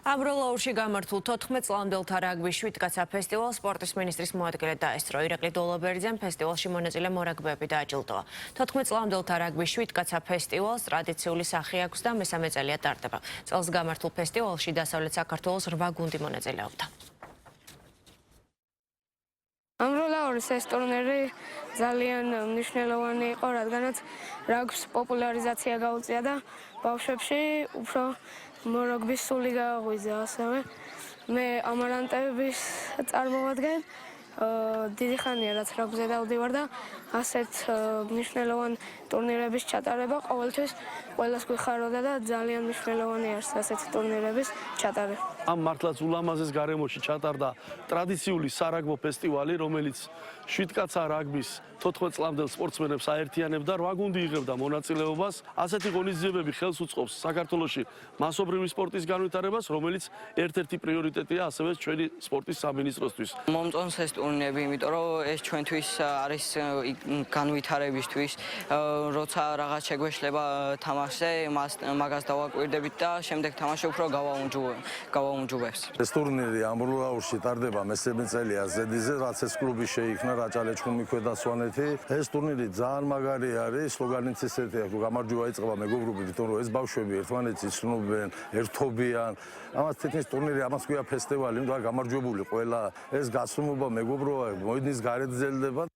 ამბროლაურში გამართულ 14 წლამდელთა რაგბის 7 კაცა ფესტივალს სპორტის მინისტრის მოადგილედ დაესწრო. ირაკლი დოლობერიძემ ფესტივალში მონაწილე მორაგბეები დააჯილდოა. 14 წლამდელთა რაგბის 7 კაცა ფესტივალს ტრადიციული სახე აქვს და მესამე წელია ტარდება. წელს გამართულ ფესტივალში დასავლეთ საქართველოს 8 გუნდი მონაწილეობდა. ამბროლაურის ეს ტურნირი ძალიან მნიშვნელოვანი იყო, რადგანაც რაგბის პოპულარიზაცია გაუწია და ბავშვებში უფრო მორაგბის სული გააღვიძა. ასევე მე ამარანტების წარმოვადგენ, დიდი ხანია რაც რაგბზე დავდივარ და ასეთ მნიშვნელოვან ტურნირების ჩატარება ყოველთვის ყველას გვიხაროდა და ძალიან მნიშვნელოვანი არის ასეთ ტურნირების ჩატარება. ამ მართლაც ულამაზეს გარემოში ჩატარდა ტრადიციული სარაგბო ფესტივალი, რომელიც 7 კაცა რაგბის 14 წლამდელ სპორტსმენებს აერთიანებდა, 8 გუნდი იღებდა მონაწილეობას. ასეთი ღონისძიებები ხელს უწყობს საქართველოში მასობრივი სპორტის განვითარებას, რომელიც ერთ-ერთი პრიორიტეტია ასევე ჩვენი სპორტის სამინისტროსთვის. მომწონს ეს ტურნირები, იმიტომ რომ ეს ჩვენთვის არის განვითარებისთვის, როცა რაღაც შეგვეშლება თამაშზე, მაგას დავაკვირდებით და შემდეგ თამაში უფრო გავაუმჯობებს. ეს ტურნირი ამბროლაურში ტარდება მესამე წელია ზედიზე, რაც ეს კლუბი შეიქმნა რაჭა-ლეჩხუმი ქვედა სვანეთი. ეს ტურნირი ძალიან მაგარი არის, სლოგანიც ესეთია, გამარჯვება იწყება მეგობრობით, იმიტომ რომ ეს ბავშვები ერთმანეთს იცნობენ, ერთობიან. ამას თითქმის ტურნირი ამას ქვია ფესტივალი, იმიტომ რომ გამარჯვებული ყველა ეს გასვლობა მეგობრობა მოედნის გარეთ გრძელდება.